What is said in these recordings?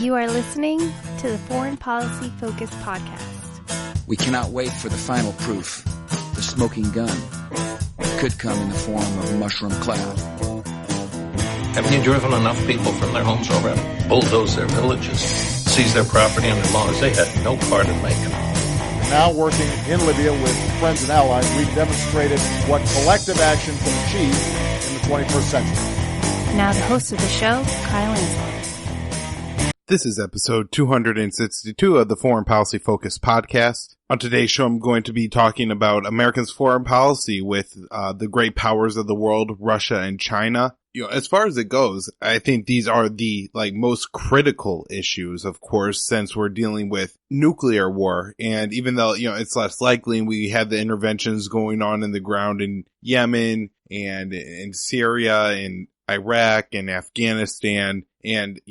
You are listening to the Foreign Policy Focus podcast. We cannot wait for the final proof. The smoking gun could come in the form of a mushroom cloud. Haven't you driven enough people from their homes already? Bulldoze their villages, seize their property and their laws. They had no part in making it. Now working in Libya with friends and allies, we've demonstrated what collective action can achieve in the 21st century. Now the host of the show, Kyle Ansel. This is episode 262 of the Foreign Policy Focus podcast. On today's show, I'm going to be talking about America's foreign policy with the great powers of the world, Russia and China. You know, as far as it goes, I think these are the most critical issues, of course, since we're dealing with nuclear war. And even though, it's less likely, and we have the interventions going on in the ground in Yemen and in Syria and Iraq and Afghanistan, and,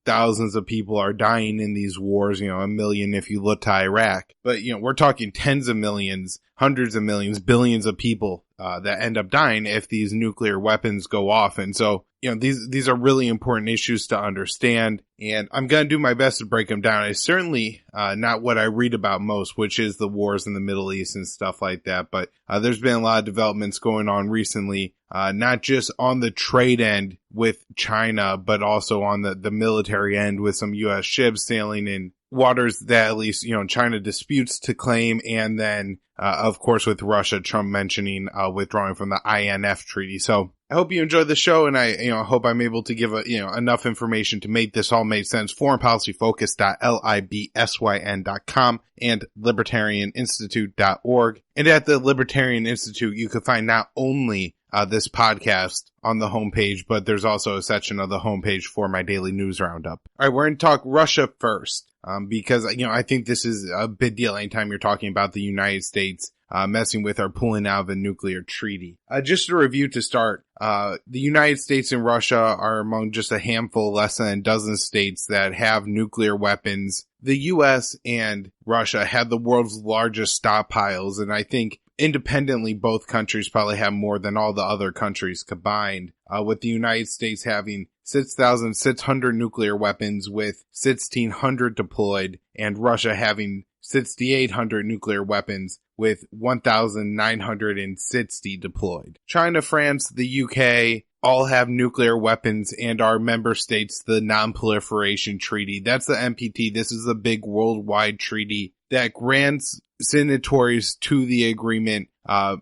thousands of people are dying in these wars, 1 million if you look to Iraq. But, we're talking tens of millions, hundreds of millions, billions of people that end up dying if these nuclear weapons go off. And so, these are really important issues to understand. And I'm going to do my best to break them down. It's certainly not what I read about most, which is the wars in the Middle East and stuff like that. But there's been a lot of developments going on recently, not just on the trade end with China, but also on the military end with some U.S. ships sailing in waters that at least, China disputes to claim. And then, of course, with Russia, Trump mentioning withdrawing from the INF Treaty. So I hope you enjoyed the show, and I hope I'm able to give enough information to make this all make sense. foreignpolicyfocus.libsyn.com and libertarianinstitute.org. And at the Libertarian Institute, you can find not only this podcast on the homepage, but there's also a section of the homepage for my daily news roundup. All right, we're going to talk Russia first, because, I think this is a big deal anytime you're talking about the United States messing with or pulling out of a nuclear treaty. Just a review to start. The United States and Russia are among just a handful, less than a dozen states that have nuclear weapons. The U.S. and Russia have the world's largest stockpiles, and I think independently, both countries probably have more than all the other countries combined, with the United States having 6,600 nuclear weapons with 1,600 deployed, and Russia having 6,800 nuclear weapons with 1,960 deployed. China, France, the UK all have nuclear weapons and are member states to the Non-Proliferation Treaty. That's the NPT. This is a big worldwide treaty that grants signatories to the agreement,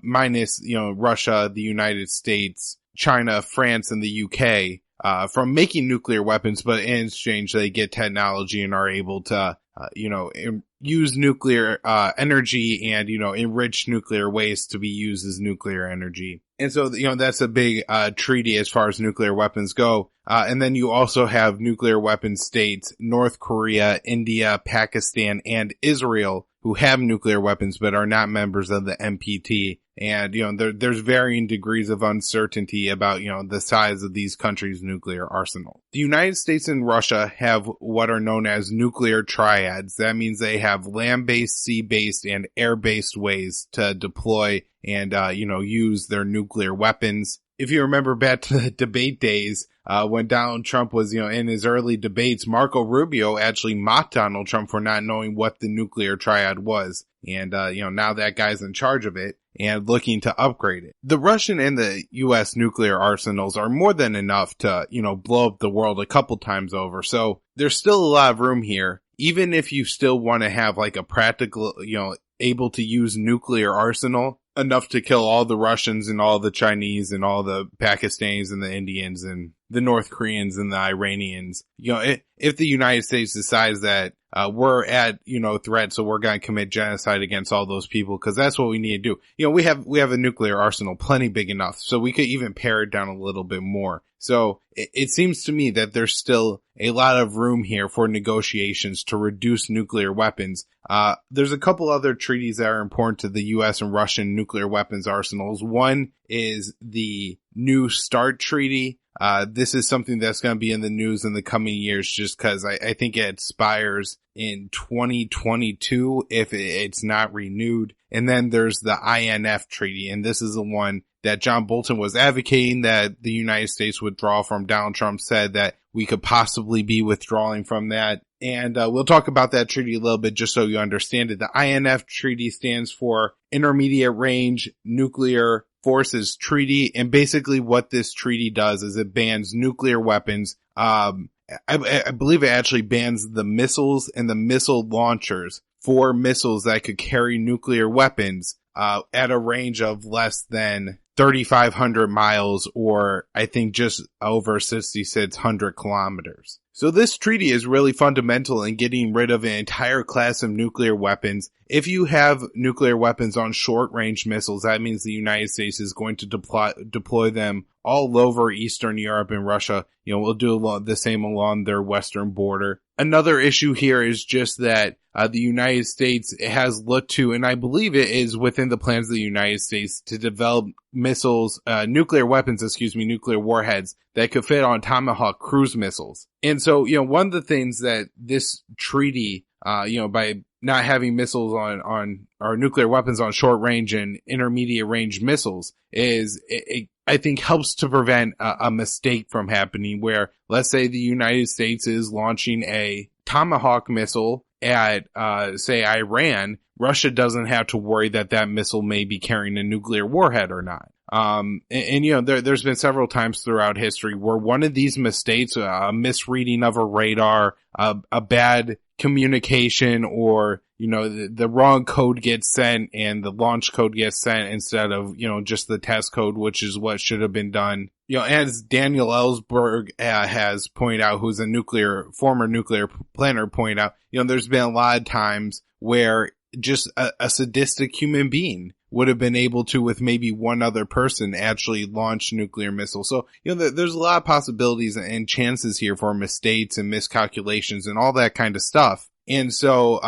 minus, Russia, the United States, China, France, and the UK, from making nuclear weapons, but in exchange they get technology and are able to, use nuclear energy and, enrich nuclear waste to be used as nuclear energy. And so, that's a big treaty as far as nuclear weapons go. And then you also have nuclear weapon states, North Korea, India, Pakistan, and Israel, who have nuclear weapons but are not members of the NPT. And, there's varying degrees of uncertainty about, the size of these countries' nuclear arsenal. The United States and Russia have what are known as nuclear triads. That means they have land-based, sea-based, and air-based ways to deploy and, use their nuclear weapons. If you remember back to the debate days, when Donald Trump was, in his early debates, Marco Rubio actually mocked Donald Trump for not knowing what the nuclear triad was. And, now that guy's in charge of it and looking to upgrade it. The Russian and the U.S. nuclear arsenals are more than enough to, blow up the world a couple times over. So there's still a lot of room here, even if you still want to have a practical, able to use nuclear arsenal enough to kill all the Russians and all the Chinese and all the Pakistanis and the Indians and the North Koreans and the Iranians. If the United States decides that we're at, threat, so we're going to commit genocide against all those people, because that's what we need to do. We have a nuclear arsenal plenty big enough, so we could even pare it down a little bit more. So it seems to me that there's still a lot of room here for negotiations to reduce nuclear weapons. There's a couple other treaties that are important to the U.S. and Russian nuclear weapons arsenals. One is the New START Treaty. This is something that's going to be in the news in the coming years, just because I think it expires in 2022 if it's not renewed. And then there's the INF Treaty, and this is the one that John Bolton was advocating that the United States withdraw from. Donald Trump said that we could possibly be withdrawing from that. And we'll talk about that treaty a little bit just so you understand it. The INF Treaty stands for Intermediate Range Nuclear Forces Treaty. And basically what this treaty does is it bans nuclear weapons. I believe it actually bans the missiles and the missile launchers for missiles that could carry nuclear weapons at a range of less than 3,500 miles, or I think just over 6,600 kilometers. So this treaty is really fundamental in getting rid of an entire class of nuclear weapons. If you have nuclear weapons on short-range missiles, that means the United States is going to deploy them all over Eastern Europe and Russia. We'll do the same along their western border. Another issue here is just that the United States has looked to, and I believe it is within the plans of the United States, to develop nuclear warheads that could fit on Tomahawk cruise missiles. And so, one of the things that this treaty, by not having missiles on or nuclear weapons on short range and intermediate range missiles is, I think helps to prevent a mistake from happening where, let's say the United States is launching a Tomahawk missile at, say, Iran. Russia doesn't have to worry that missile may be carrying a nuclear warhead or not. There's been several times throughout history where one of these mistakes, a misreading of a radar, a bad communication, or, the wrong code gets sent and the launch code gets sent instead of, just the test code, which is what should have been done. As Daniel Ellsberg has pointed out, who's a former nuclear planner, pointed out, there's been a lot of times where just a sadistic human being would have been able to, with maybe one other person, actually launch nuclear missiles. So, there's a lot of possibilities and chances here for mistakes and miscalculations and all that kind of stuff. And so,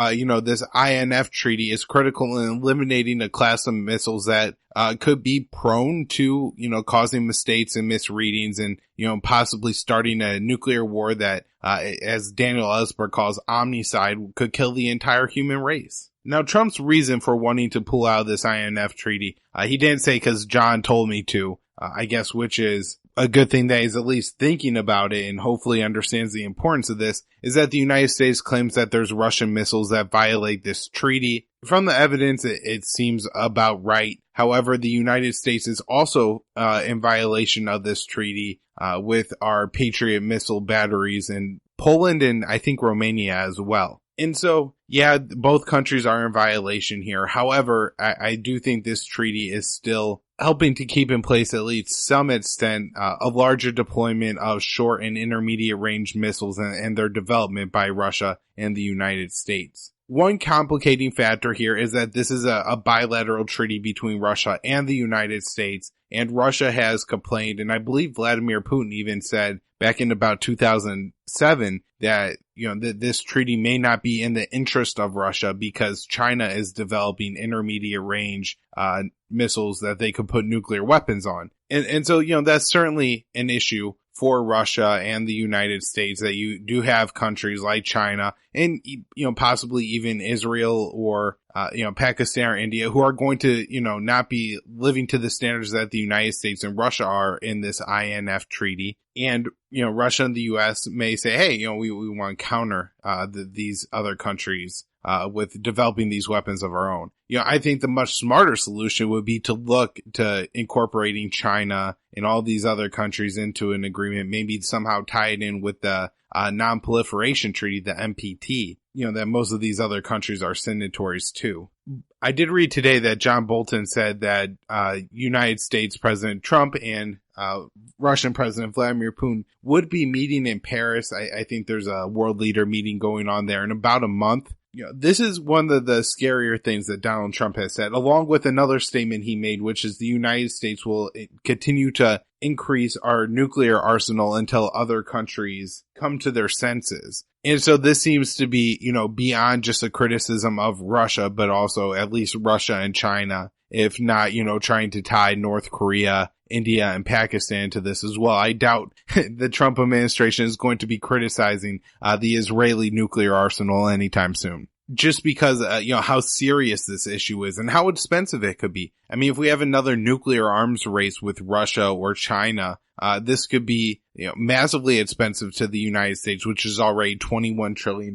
this INF treaty is critical in eliminating a class of missiles that could be prone to, causing mistakes and misreadings and, possibly starting a nuclear war that, as Daniel Ellsberg calls omnicide, could kill the entire human race. Now, Trump's reason for wanting to pull out of this INF treaty, he didn't say because John told me to, I guess, which is a good thing that he's at least thinking about it and hopefully understands the importance of this, is that the United States claims that there's Russian missiles that violate this treaty. From the evidence, it seems about right. However, the United States is also in violation of this treaty with our Patriot missile batteries in Poland and I think Romania as well. And so, yeah, both countries are in violation here. However, I do think this treaty is still helping to keep in place at least some extent a larger deployment of short and intermediate range missiles and their development by Russia and the United States. One complicating factor here is that this is a bilateral treaty between Russia and the United States, and Russia has complained, and I believe Vladimir Putin even said back in about 2007 that, this treaty may not be in the interest of Russia because China is developing intermediate range missiles that they could put nuclear weapons on. And so, that's certainly an issue for Russia and the United States, that you do have countries like China and, possibly even Israel or, Pakistan or India who are going to, not be living to the standards that the United States and Russia are in this INF treaty. And, Russia and the U.S. may say, hey, we want to counter, these other countries, with developing these weapons of our own. I think the much smarter solution would be to look to incorporating China and all these other countries into an agreement, maybe somehow tie it in with the non-proliferation treaty, the NPT, that most of these other countries are signatories to. I did read today that John Bolton said that United States President Trump and Russian President Vladimir Putin would be meeting in Paris. I think there's a world leader meeting going on there in about a month. This is one of the scarier things that Donald Trump has said, along with another statement he made, which is the United States will continue to increase our nuclear arsenal until other countries come to their senses. And so this seems to be, beyond just a criticism of Russia, but also at least Russia and China, if not, trying to tie North Korea, India, and Pakistan to this as well. I doubt the Trump administration is going to be criticizing the Israeli nuclear arsenal anytime soon. Just because, how serious this issue is and how expensive it could be. I mean, if we have another nuclear arms race with Russia or China, this could be, massively expensive to the United States, which is already $21 trillion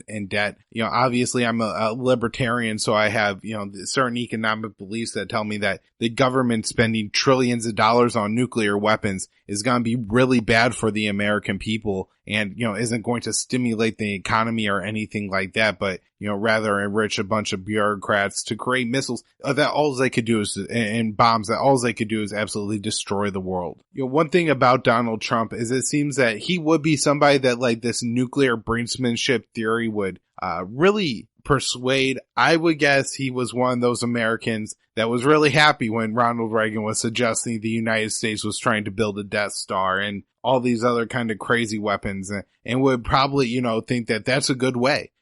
in debt. Obviously I'm a libertarian, so I have, certain economic beliefs that tell me that the government spending trillions of dollars on nuclear weapons is going to be really bad for the American people and, isn't going to stimulate the economy or anything like that, but, rather enrich a bunch of bureaucrats to create missiles that all they could do is, and bombs that all they could do is absolutely destroy the world. One thing about Donald Trump is it seems that he would be somebody that like this nuclear brinksmanship theory would really persuade. I would guess he was one of those Americans that was really happy when Ronald Reagan was suggesting the United States was trying to build a Death Star and all these other kind of crazy weapons, and would probably, think that that's a good way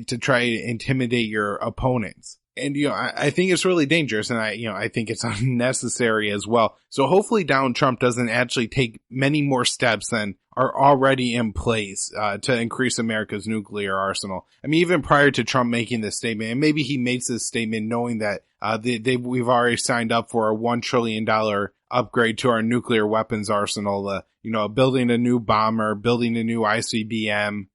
to try to intimidate your opponents. And, I think it's really dangerous, and I think it's unnecessary as well. So hopefully Donald Trump doesn't actually take many more steps than are already in place, to increase America's nuclear arsenal. I mean, even prior to Trump making this statement, and maybe he makes this statement knowing that, we've already signed up for a $1 trillion upgrade to our nuclear weapons arsenal, building a new bomber, building a new ICBM.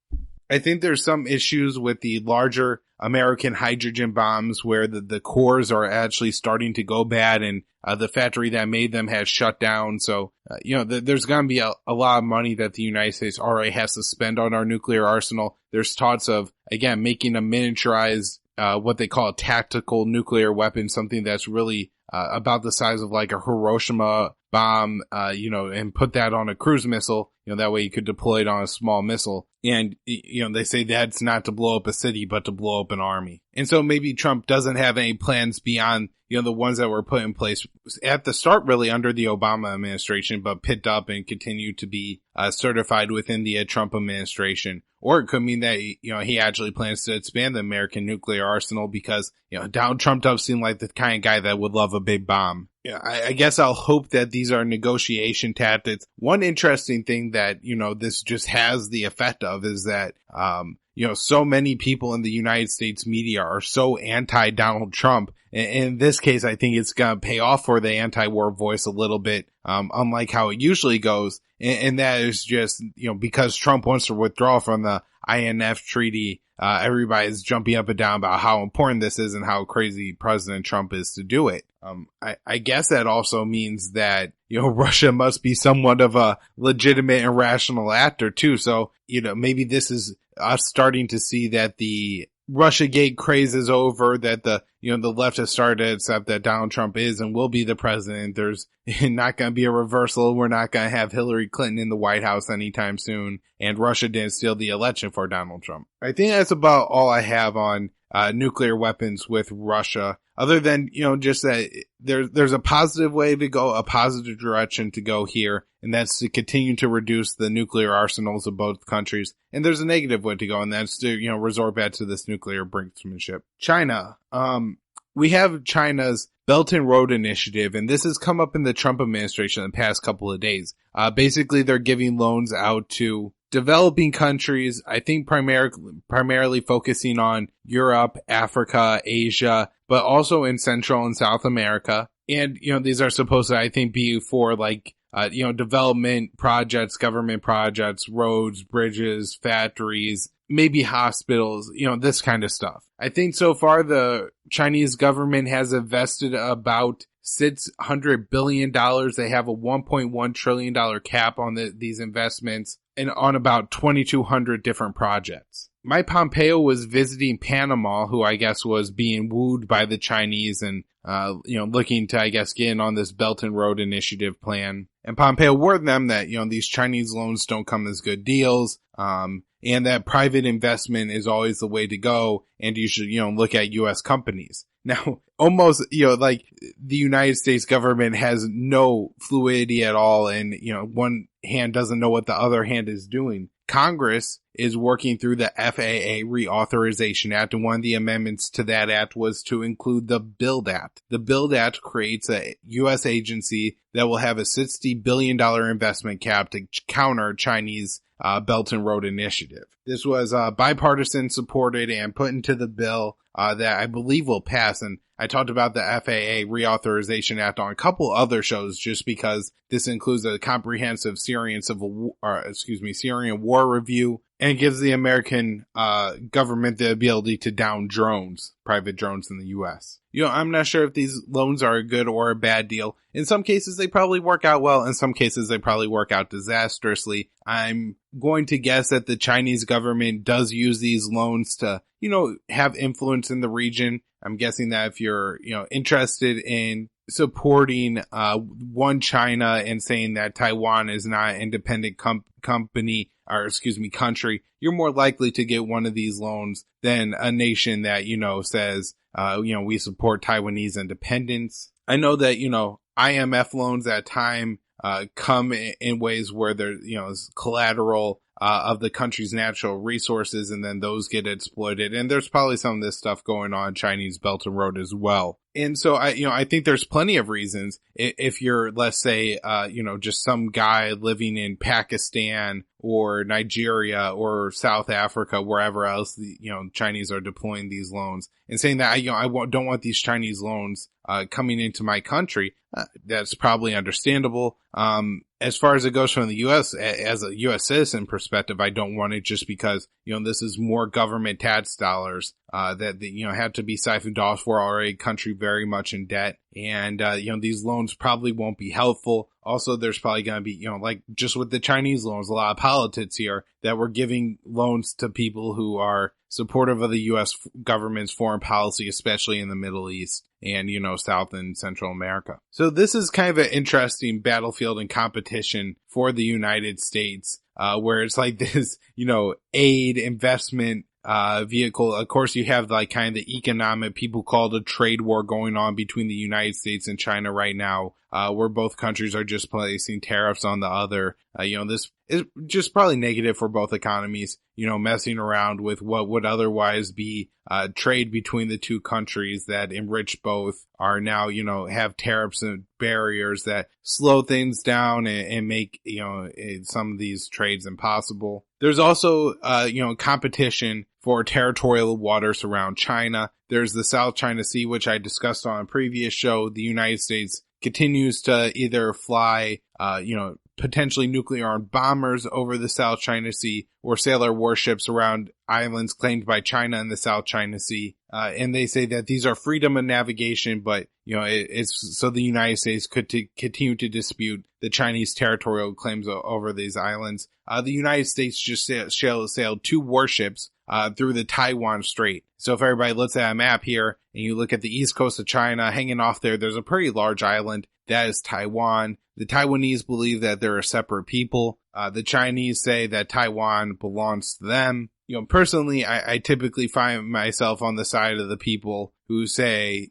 I think there's some issues with the larger American hydrogen bombs where the cores are actually starting to go bad and the factory that made them has shut down. So, there's going to be a lot of money that the United States already has to spend on our nuclear arsenal. There's talks of, again, making a miniaturized, what they call a tactical nuclear weapon, something that's really about the size of like a Hiroshima bomb, and put that on a cruise missile, that way you could deploy it on a small missile. And, they say that's not to blow up a city, but to blow up an army. And so maybe Trump doesn't have any plans beyond, the ones that were put in place at the start really under the Obama administration, but picked up and continue to be certified within the Trump administration. Or it could mean that, he actually plans to expand the American nuclear arsenal because, Donald Trump does seem like the kind of guy that would love a big bomb. I guess I'll hope that these are negotiation tactics. One interesting thing that, this just has the effect of is that, so many people in the United States media are so anti-Donald Trump. In this case, I think it's going to pay off for the anti-war voice a little bit, unlike how it usually goes. And that is just, because Trump wants to withdraw from the INF Treaty, everybody's jumping up and down about how important this is and how crazy President Trump is to do it. I guess that also means that, Russia must be somewhat of a legitimate and rational actor too. So, maybe this is us starting to see that the Russiagate craze is over, that the left has started to accept that Donald Trump is and will be the president. There's not going to be a reversal. We're not going to have Hillary Clinton in the White House anytime soon. And Russia didn't steal the election for Donald Trump. I think that's about all I have on nuclear weapons with Russia, other than, just that there's a positive way to go, a positive direction to go here, and that's to continue to reduce the nuclear arsenals of both countries. And there's a negative way to go, and that's to, resort back to this nuclear brinksmanship. China. We have China's Belt and Road Initiative, and this has come up in the Trump administration in the past couple of days. Basically, they're giving loans out to developing countries, I think primarily focusing on Europe, Africa, Asia, but also in Central and South America. And, these are supposed to, I think, be for like, development projects, government projects, roads, bridges, factories, maybe hospitals, this kind of stuff. I think so far the Chinese government has invested about $600 billion. They have a $1.1 trillion cap on these investments and on about 2,200 different projects. Mike Pompeo was visiting Panama, who I guess was being wooed by the Chinese and, looking to, I guess, get in on this Belt and Road Initiative plan. And Pompeo warned them that, these Chinese loans don't come as good deals, and that private investment is always the way to go, and you should, look at U.S. companies. Now, almost, like the United States government has no fluidity at all, and, one hand doesn't know what the other hand is doing. Congress is working through the FAA Reauthorization Act, and one of the amendments to that act was to include the BUILD Act. The BUILD Act creates a U.S. agency that will have a $60 billion investment cap to counter Chinese Belt and Road Initiative. This was bipartisan supported and put into the bill that I believe will pass. And I talked about the FAA Reauthorization Act on a couple other shows just because this includes a comprehensive Syrian war review and gives the American government the ability to down drones, private drones in the U.S. I'm not sure if these loans are a good or a bad deal. In some cases, they probably work out well. In some cases, they probably work out disastrously. I'm going to guess that the Chinese government does use these loans to, have influence in the region. I'm guessing that if you're, interested in supporting one China and saying that Taiwan is not an independent country, you're more likely to get one of these loans than a nation that, says, we support Taiwanese independence. I know that, IMF loans at time come in ways where there's collateral of the country's natural resources, and then those get exploited. And there's probably some of this stuff going on Chinese Belt and Road as well. And so I think there's plenty of reasons if you're, let's say, just some guy living in Pakistan or Nigeria or South Africa, wherever else Chinese are deploying these loans, and saying that I don't want these Chinese loans coming into my country. That's probably understandable. As far as it goes from the U.S., as a U.S. citizen perspective, I don't want it just because, this is more government tax dollars, that, had to be siphoned off. We're already a country very much in debt. And, these loans probably won't be helpful. Also, there's probably going to be, like just with the Chinese loans, a lot of politics here that we're giving loans to people who are supportive of the U.S. government's foreign policy, especially in the Middle East and, South and Central America. So this is kind of an interesting battlefield and competition for the United States, where it's like this, aid investment vehicle. Of course, you have like kind of the economic, people call it a trade war going on between the United States and China right now, where both countries are just placing tariffs on the other. This is just probably negative for both economies, messing around with what would otherwise be trade between the two countries that enrich both are now, have tariffs and barriers that slow things down and make, some of these trades impossible. There's also, competition for territorial waters around China. There's the South China Sea, which I discussed on a previous show. The United States continues to either fly, potentially nuclear-armed bombers over the South China Sea or sailor warships around islands claimed by China in the South China Sea. And they say that these are freedom of navigation, but, it's so the United States could continue to dispute the Chinese territorial claims over these islands. The United States just sailed 2 warships through the Taiwan Strait. So if everybody looks at a map here and you look at the east coast of China, hanging off there's a pretty large island. That is Taiwan. The Taiwanese believe that they're a separate people. The Chinese say that Taiwan belongs to them. Personally, I typically find myself on the side of the people who say,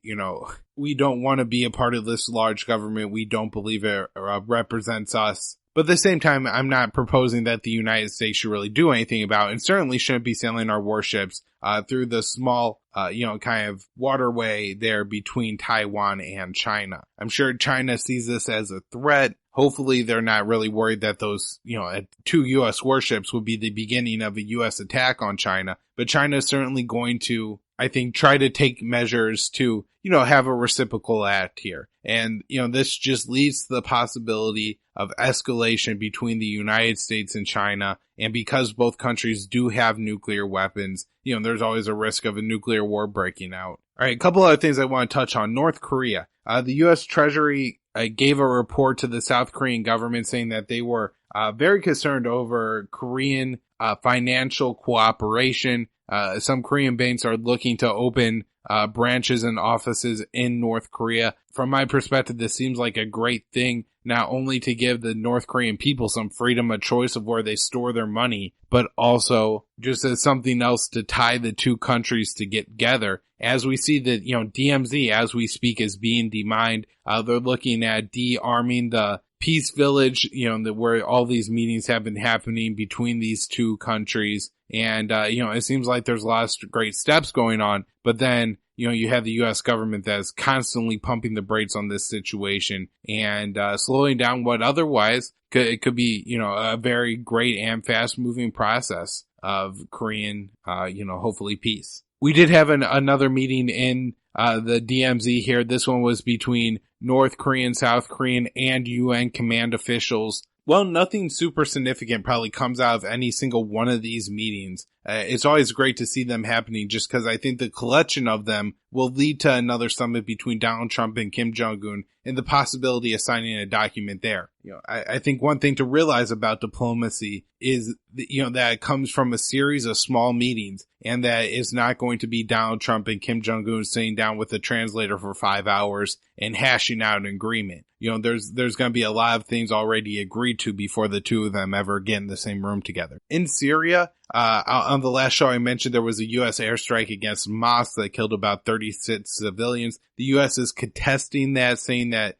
we don't want to be a part of this large government. We don't believe it represents us. But at the same time, I'm not proposing that the United States should really do anything about it, and certainly shouldn't be sailing our warships through the small, kind of waterway there between Taiwan and China. I'm sure China sees this as a threat. Hopefully they're not really worried that those, 2 U.S. warships would be the beginning of a U.S. attack on China. But China is certainly going to, I think, try to take measures to, have a reciprocal act here. And, this just leads to the possibility of escalation between the United States and China. And because both countries do have nuclear weapons, there's always a risk of a nuclear war breaking out. All right, a couple other things I want to touch on. North Korea. The U.S. Treasury gave a report to the South Korean government saying that they were very concerned over Korean financial cooperation. Some Korean banks are looking to open branches and offices in North Korea. From my perspective, this seems like a great thing, not only to give the North Korean people some freedom of choice of where they store their money, but also just as something else to tie the two countries together. As we see that, DMZ, as we speak, is being demined. They're looking at de-arming the Peace Village, where all these meetings have been happening between these two countries. And, it seems like there's a lot of great steps going on. But then, you have the U.S. government that's constantly pumping the brakes on this situation and slowing down what otherwise could be, a very great and fast moving process of Korean, hopefully peace. We did have another meeting in the DMZ here. This one was between North Korean, South Korean, and UN command officials. Well, nothing super significant probably comes out of any single one of these meetings. It's always great to see them happening just because I think the collection of them will lead to another summit between Donald Trump and Kim Jong-un and the possibility of signing a document there. I think one thing to realize about diplomacy is, that it comes from a series of small meetings and that it's not going to be Donald Trump and Kim Jong-un sitting down with a translator for 5 hours and hashing out an agreement. There's going to be a lot of things already agreed to before the two of them ever get in the same room together. In Syria, on the last show I mentioned there was a U.S. airstrike against mosques that killed about 36 civilians. The U.S. is contesting that, saying that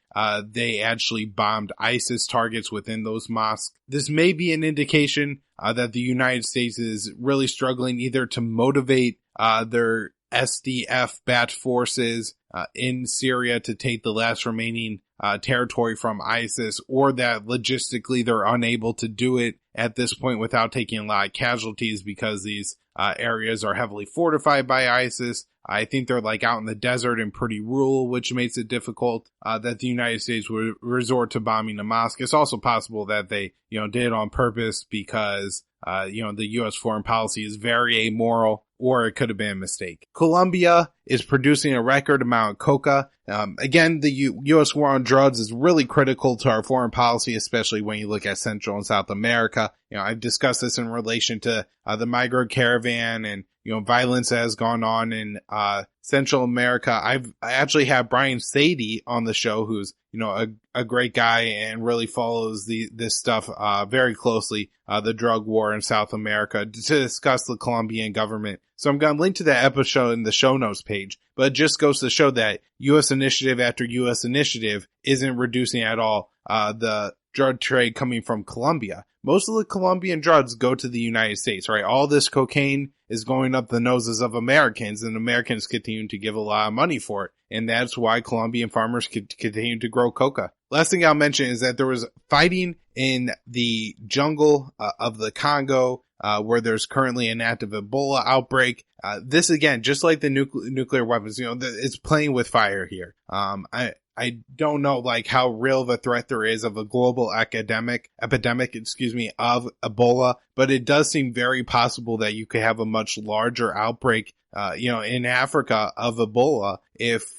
they actually bombed ISIS targets within those mosques. This may be an indication that the United States is really struggling either to motivate their SDF-backed forces in Syria to take the last remaining territory from ISIS, or that logistically they're unable to do it at this point without taking a lot of casualties because these areas are heavily fortified by ISIS. I think they're like out in the desert and pretty rural, which makes it difficult that the United States would resort to bombing a mosque. It's also possible that they, did it on purpose because, the U.S. foreign policy is very amoral, or it could have been a mistake. Colombia is producing a record amount of coca. Again, the U.S. war on drugs is really critical to our foreign policy, especially when you look at Central and South America. I've discussed this in relation to the migrant caravan and, violence that has gone on in Central America. I actually have Brian Saady on the show, who's, a great guy and really follows this stuff very closely, the drug war in South America, to discuss the Colombian government. So I'm going to link to that episode in the show notes page, but it just goes to show that U.S. initiative after U.S. initiative isn't reducing at all the drug trade coming from Colombia. Most of the Colombian drugs go to the United States, right? All this cocaine is going up the noses of Americans, and Americans continue to give a lot of money for it. And that's why Colombian farmers continue to grow coca. Last thing I'll mention is that there was fighting in the jungle of the Congo, where there's currently an active Ebola outbreak. This again, just like the nuclear weapons, it's playing with fire here. I don't know how real of a threat there is of a global epidemic, of Ebola, but it does seem very possible that you could have a much larger outbreak, in Africa of Ebola if,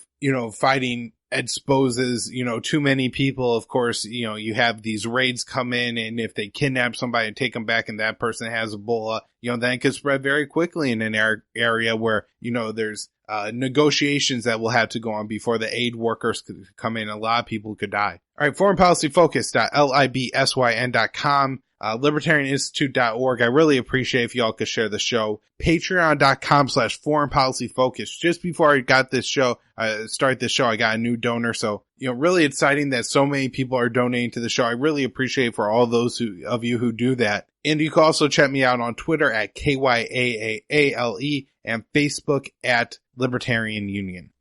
fighting exposes, too many people. Of course, you have these raids come in, and if they kidnap somebody and take them back and that person has Ebola, then it could spread very quickly in an area where, there's negotiations that will have to go on before the aid workers could come in. A lot of people could die. All right, foreignpolicyfocus.libsyn.com, libertarianinstitute.org. I really appreciate if y'all could share the show. Patreon.com/foreignpolicyfocus. Just before I got this show, start this show, I got a new donor. So, really exciting that so many people are donating to the show. I really appreciate for all those of you who do that. And you can also check me out on Twitter at KYAAALE and Facebook at Libertarian Union.